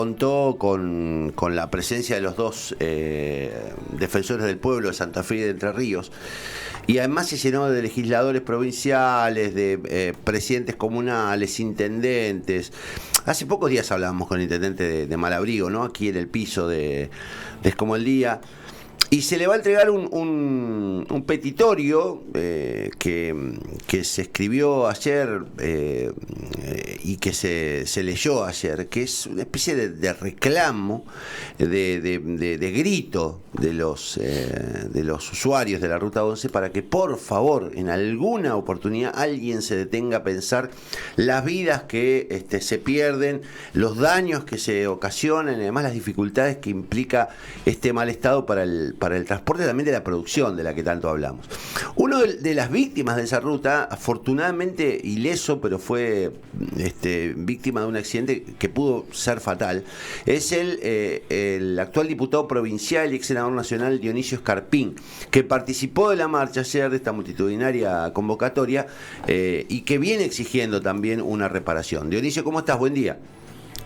Contó con la presencia de los dos defensores del pueblo de Santa Fe y de Entre Ríos, y además se llenó de legisladores provinciales, de presidentes comunales, intendentes. Hace pocos días hablábamos con el intendente de Malabrigo, ¿no? Aquí en el piso de Es Como el Día. Y se le va a entregar un petitorio que se escribió ayer y que se leyó ayer, que es una especie de reclamo, de grito de los usuarios de la Ruta 11 para que por favor en alguna oportunidad alguien se detenga a pensar las vidas que se pierden, los daños que se ocasionan y además las dificultades que implica este mal estado para el transporte también de la producción de la que tanto hablamos. Uno de las víctimas de esa ruta, afortunadamente ileso, pero fue víctima de un accidente que pudo ser fatal, es el actual diputado provincial y ex senador nacional Dionisio Escarpín, que participó de la marcha ayer, de esta multitudinaria convocatoria, y que viene exigiendo también una reparación. Dionisio, ¿cómo estás? Buen día.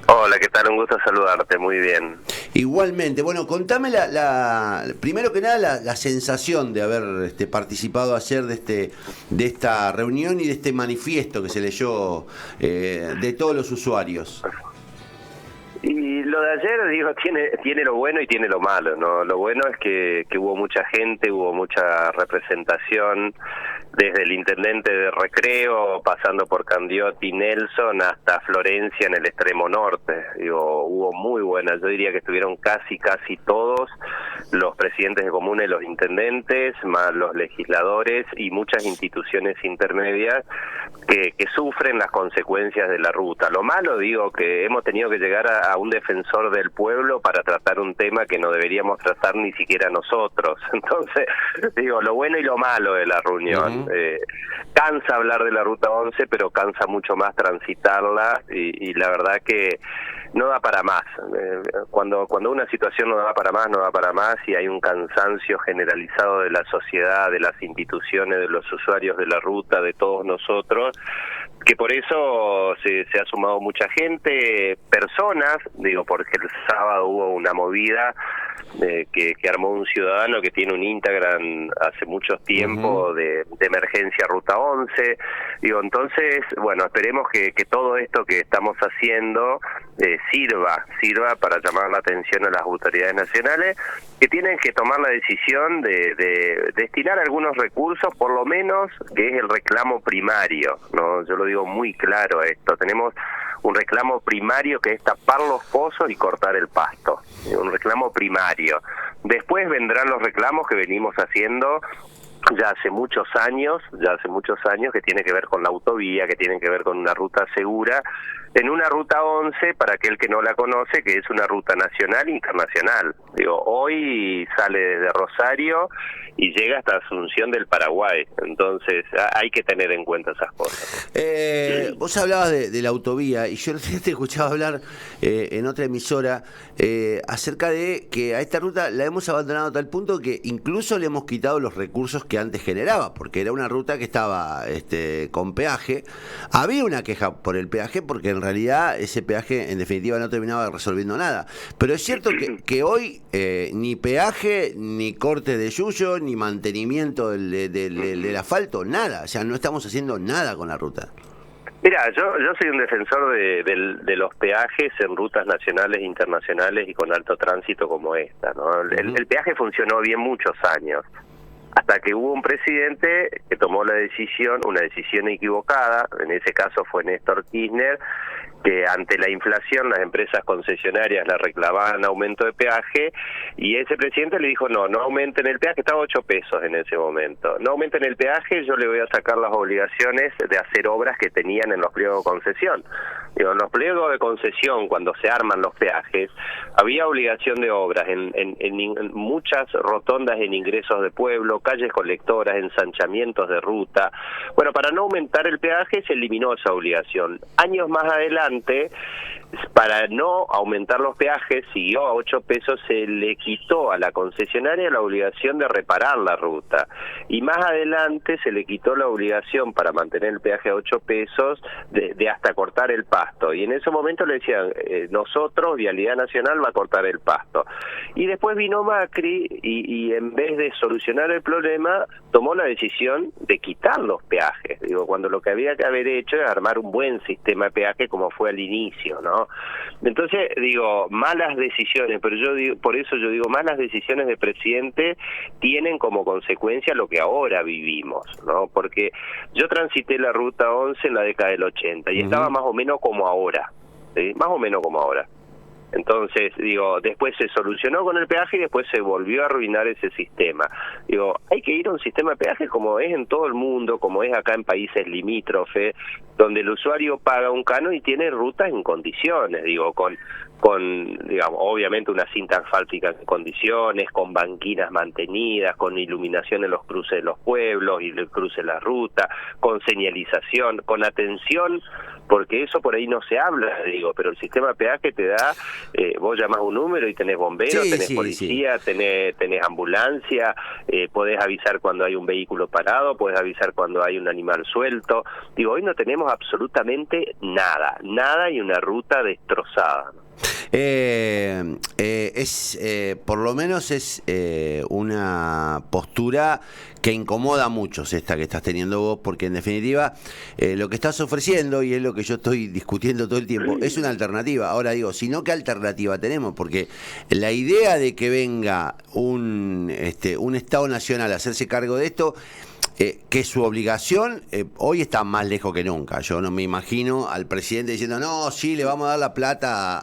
Hola, ¿qué tal? Un gusto saludarte, muy bien. Igualmente, bueno, contame primero que nada la sensación de haber participado ayer de esta reunión y de este manifiesto que se leyó de todos los usuarios. Y lo de ayer, digo, tiene lo bueno y tiene lo malo, ¿no? Lo bueno es que hubo mucha gente, hubo mucha representación, desde el intendente de Recreo, pasando por Candioti, Nelson, hasta Florencia en el extremo norte. Digo, hubo muy buenas, yo diría que estuvieron casi todos los presidentes de comunes, los intendentes, más los legisladores y muchas instituciones intermedias que sufren las consecuencias de la ruta. Lo malo, digo, que hemos tenido que llegar a un defensor del pueblo para tratar un tema que no deberíamos tratar ni siquiera nosotros. Entonces, digo, lo bueno y lo malo de la reunión. Cansa hablar de la Ruta 11, pero cansa mucho más transitarla y la verdad que no da para más. Cuando una situación no da para más y hay un cansancio generalizado de la sociedad, de las instituciones, de los usuarios de la ruta, de todos nosotros, que por eso se ha sumado mucha gente, personas, digo, porque el sábado hubo una movida que armó un ciudadano que tiene un Instagram hace mucho tiempo de emergencia Ruta 11. Digo, entonces, bueno, esperemos que todo esto que estamos haciendo sirva para llamar la atención a las autoridades nacionales, que tienen que tomar la decisión de destinar algunos recursos, por lo menos, que es el reclamo primario, ¿no? Yo lo digo muy claro esto, tenemos un reclamo primario que es tapar los pozos y cortar el pasto, un reclamo primario. Después vendrán los reclamos que venimos haciendo ya hace muchos años, que tiene que ver con la autovía, que tienen que ver con una ruta segura, en una Ruta 11, para aquel que no la conoce, que es una ruta nacional e internacional. Digo, hoy sale desde Rosario y llega hasta Asunción del Paraguay, entonces hay que tener en cuenta esas cosas. Vos hablabas de la autovía y yo te escuchaba hablar en otra emisora acerca de que a esta ruta la hemos abandonado a tal punto que incluso le hemos quitado los recursos que antes generaba, porque era una ruta que estaba con peaje. Había una queja por el peaje porque en realidad ese peaje en definitiva no terminaba resolviendo nada, pero es cierto que hoy ni peaje, ni corte de yuyo, ni mantenimiento del asfalto, nada, o sea, no estamos haciendo nada con la ruta. Mira, yo soy un defensor de los peajes en rutas nacionales e internacionales y con alto tránsito como esta, ¿no? El peaje funcionó bien muchos años, hasta que hubo un presidente que tomó una decisión equivocada, en ese caso fue Néstor Kirchner, que ante la inflación las empresas concesionarias le reclamaban aumento de peaje y ese presidente le dijo no aumenten el peaje, estaba 8 pesos en ese momento, no aumenten el peaje, yo le voy a sacar las obligaciones de hacer obras que tenían en los pliegos de concesión. Digo, en los pliegos de concesión, cuando se arman los peajes, había obligación de obras en muchas rotondas en ingresos de pueblo, calles colectoras, ensanchamientos de ruta. Bueno, para no aumentar el peaje se eliminó esa obligación. Años más adelante, para no aumentar los peajes, siguió a 8 pesos, se le quitó a la concesionaria la obligación de reparar la ruta. Y más adelante se le quitó la obligación para mantener el peaje a 8 pesos de hasta cortar el pasto. Y en ese momento le decían, nosotros, Vialidad Nacional, va a cortar el pasto. Y después vino Macri y en vez de solucionar el problema, tomó la decisión de quitar los peajes. Digo, cuando lo que había que haber hecho es armar un buen sistema de peaje como fue al inicio, ¿no? Entonces, digo, malas decisiones, pero yo digo, por eso yo digo, malas decisiones de presidente tienen como consecuencia lo que ahora vivimos, ¿no? Porque yo transité la Ruta 11 en la década del 80 y estaba más o menos como ahora, ¿sí? Más o menos como ahora. Entonces, digo, después se solucionó con el peaje y después se volvió a arruinar ese sistema. Digo, hay que ir a un sistema de peaje como es en todo el mundo, como es acá en países limítrofes, donde el usuario paga un canon y tiene rutas en condiciones, digo, con digamos, obviamente una cinta asfáltica en condiciones, con banquinas mantenidas, con iluminación en los cruces de los pueblos y el cruce de la ruta, con señalización, con atención, porque eso por ahí no se habla, digo, pero el sistema de peaje te da, vos llamás un número y tenés bomberos, tenés policía, tenés ambulancia, podés avisar cuando hay un vehículo parado, podés avisar cuando hay un animal suelto. Digo, hoy no tenemos absolutamente nada y una ruta destrozada, ¿no? Por lo menos es una postura que incomoda a muchos esta que estás teniendo vos, porque en definitiva lo que estás ofreciendo, y es lo que yo estoy discutiendo todo el tiempo, es una alternativa. Ahora digo, si no, ¿qué alternativa tenemos? Porque la idea de que venga un Estado Nacional a hacerse cargo de esto, que es su obligación, hoy está más lejos que nunca. Yo no me imagino al presidente diciendo, no, sí, le vamos a dar la plata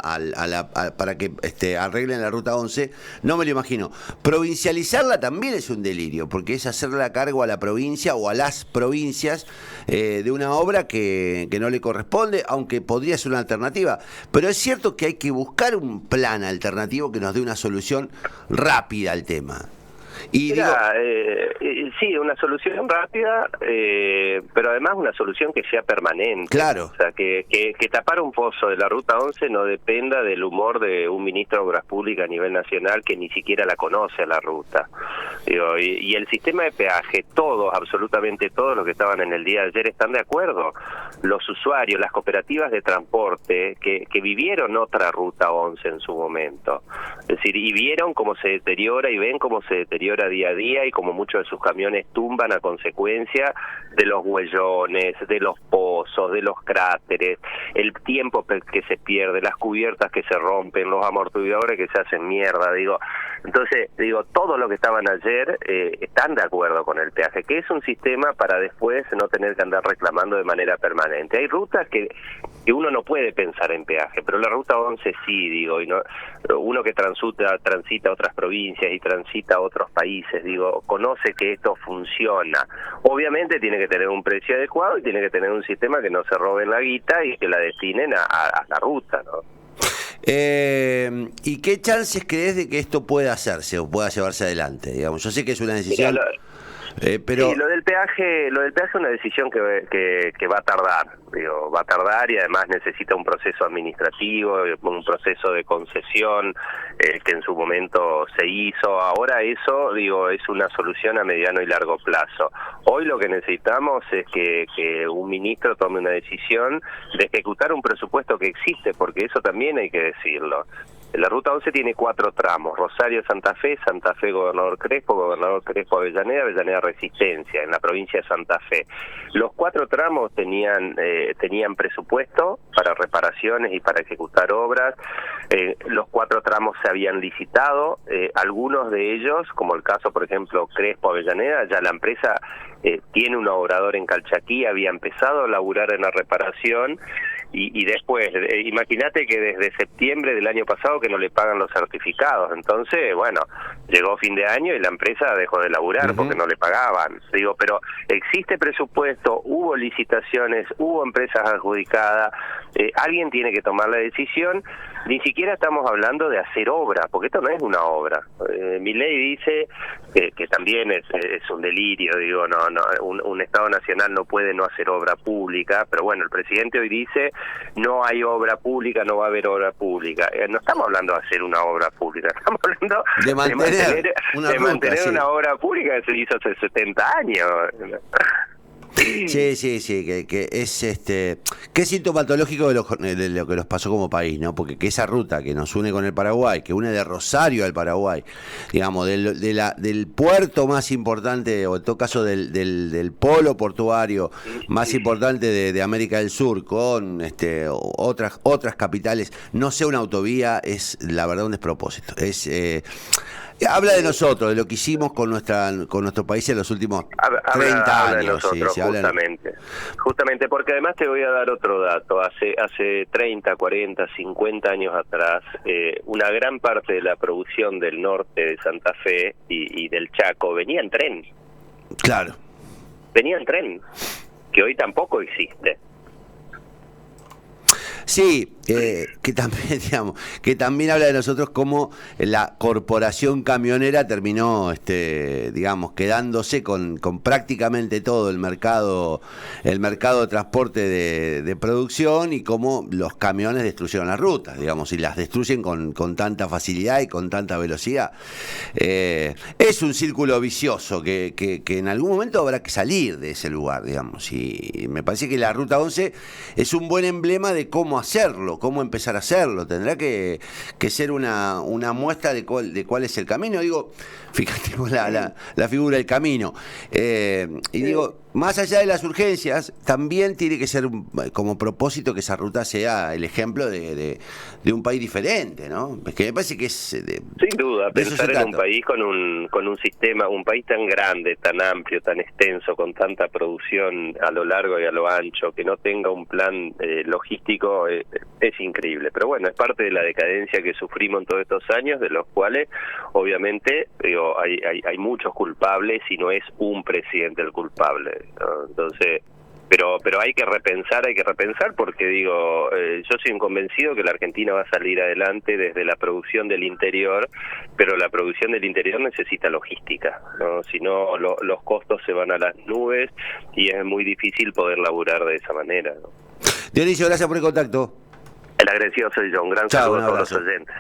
para que arreglen la Ruta 11. No me lo imagino. Provincializarla también es un delirio, porque es hacerle a cargo a la provincia o a las provincias de una obra que no le corresponde, aunque podría ser una alternativa. Pero es cierto que hay que buscar un plan alternativo que nos dé una solución rápida al tema. Y Mirá, sí, una solución rápida, pero además una solución que sea permanente. Claro. O sea, que tapar un pozo de la Ruta 11 no dependa del humor de un ministro de Obras Públicas a nivel nacional que ni siquiera la conoce a la ruta. Digo, y el sistema de peaje, todos, absolutamente todos los que estaban en el día de ayer están de acuerdo. Los usuarios, las cooperativas de transporte que vivieron otra Ruta 11 en su momento. Es decir, y vieron cómo se deteriora y ven cómo se deteriora día a día y como muchos de sus camiones tumban a consecuencia de los huellones, de los pozos, de los cráteres, el tiempo que se pierde, las cubiertas que se rompen, los amortiguadores que se hacen mierda, digo. Entonces, digo, todos los que estaban ayer están de acuerdo con el peaje, que es un sistema para después no tener que andar reclamando de manera permanente. Hay rutas que uno no puede pensar en peaje, pero la Ruta 11 sí, digo, y no, uno que transita otras provincias y transita otros países, digo, conoce que esto funciona. Obviamente tiene que tener un precio adecuado y tiene que tener un sistema que no se roben la guita y que la destinen a la ruta, ¿no? ¿Y qué chances crees de que esto pueda hacerse o pueda llevarse adelante? Digamos, yo sé que es una decisión... pero sí, lo del peaje es una decisión que va a tardar, digo, va a tardar y además necesita un proceso administrativo, un proceso de concesión que en su momento se hizo. Ahora eso, digo, es una solución a mediano y largo plazo. Hoy lo que necesitamos es que un ministro tome una decisión de ejecutar un presupuesto que existe, porque eso también hay que decirlo. La Ruta 11 tiene 4 tramos: Rosario-Santa Fe, Santa Fe-Gobernador Crespo, Avellaneda, Avellaneda-Resistencia, en la provincia de Santa Fe. Los 4 tramos tenían presupuesto para reparaciones y para ejecutar obras. Los 4 tramos se habían licitado, algunos de ellos, como el caso, por ejemplo, Crespo-Avellaneda, ya la empresa tiene un obrador en Calchaquí, había empezado a laburar en la reparación. Y después, imagínate que desde septiembre del año pasado que no le pagan los certificados. Entonces, bueno, llegó fin de año y la empresa dejó de laburar porque no le pagaban. Digo, pero existe presupuesto, hubo licitaciones, hubo empresas adjudicadas, alguien tiene que tomar la decisión Ni siquiera estamos hablando de hacer obra, porque esto no es una obra. Milei dice que también es un delirio, digo, un Estado nacional no puede no hacer obra pública, pero bueno, el presidente hoy dice no hay obra pública, no va a haber obra pública. No estamos hablando de hacer una obra pública, estamos hablando de mantener una obra pública que se hizo hace 70 años. Sí, que es que es sintomatológico de lo que nos pasó como país, ¿no? Porque que esa ruta que nos une con el Paraguay, que une de Rosario al Paraguay, digamos, del puerto más importante, o en todo caso del polo portuario más importante de América del Sur, con otras capitales, no sea una autovía, es la verdad un despropósito. Habla de nosotros, de lo que hicimos con nuestro país en los últimos 30 años. De nosotros, sí, justamente, porque además te voy a dar otro dato. Hace 30, 40, 50 años atrás, una gran parte de la producción del norte de Santa Fe y del Chaco venía en tren. Claro. Venía en tren, que hoy tampoco existe. Sí, que también habla de nosotros como la corporación camionera terminó, digamos, quedándose con prácticamente todo el mercado de transporte de producción, y cómo los camiones destruyeron las rutas, digamos, y las destruyen con tanta facilidad y con tanta velocidad. Es un círculo vicioso que en algún momento habrá que salir de ese lugar, digamos, y me parece que la Ruta 11 es un buen emblema de cómo hacerlo, cómo empezar a hacerlo. Tendrá que ser una muestra de cuál es el camino. Digo, fíjate la figura del camino. Y digo, más allá de las urgencias, también tiene que ser como propósito que esa ruta sea el ejemplo de un país diferente, ¿no? Es que me parece que es... Sin duda, pensar en un país con un sistema, un país tan grande, tan amplio, tan extenso, con tanta producción a lo largo y a lo ancho, que no tenga un plan logístico, es increíble. Pero bueno, es parte de la decadencia que sufrimos en todos estos años, de los cuales, obviamente, digo, hay muchos culpables y no es un presidente el culpable, ¿no? Entonces, pero hay que repensar porque digo, yo soy un convencido que la Argentina va a salir adelante desde la producción del interior, pero la producción del interior necesita logística, ¿no? Si no, los costos se van a las nubes y es muy difícil poder laburar de esa manera, ¿no? Dionisio, gracias por el contacto. El agresivo soy yo. Un gran saludo a todos los oyentes.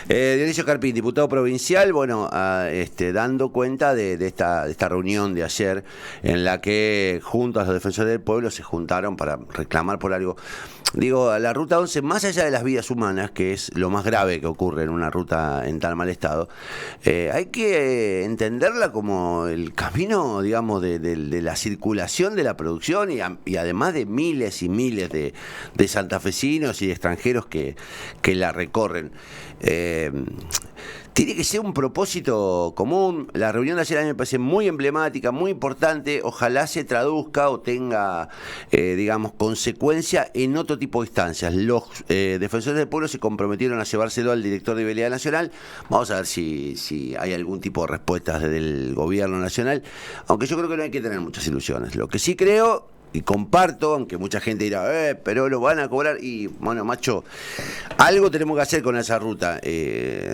Dionisio Carpín, diputado provincial, bueno, dando cuenta de esta reunión de ayer, en la que juntos los defensores del pueblo se juntaron para reclamar por algo. Digo, la Ruta 11, más allá de las vidas humanas, que es lo más grave que ocurre en una ruta en tan mal estado, hay que entenderla como el camino, digamos, de la circulación de la producción, y además de miles y miles de santafesinos y de extranjeros que la recorren. Tiene que ser un propósito común. La reunión de ayer a mí me parece muy emblemática, muy importante. Ojalá se traduzca o tenga, digamos, consecuencia en otro tipo de instancias. Los defensores del pueblo se comprometieron a llevárselo al director de Vialidad Nacional. Vamos a ver si hay algún tipo de respuestas desde el gobierno nacional, aunque yo creo que no hay que tener muchas ilusiones. Lo que sí creo y comparto, aunque mucha gente dirá, pero lo van a cobrar, y bueno, macho, algo tenemos que hacer con esa ruta.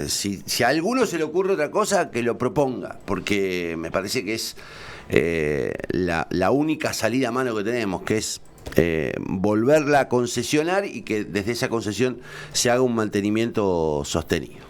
Si a alguno se le ocurre otra cosa, que lo proponga, porque me parece que es la única salida a mano que tenemos, que es volverla a concesionar, y que desde esa concesión se haga un mantenimiento sostenido.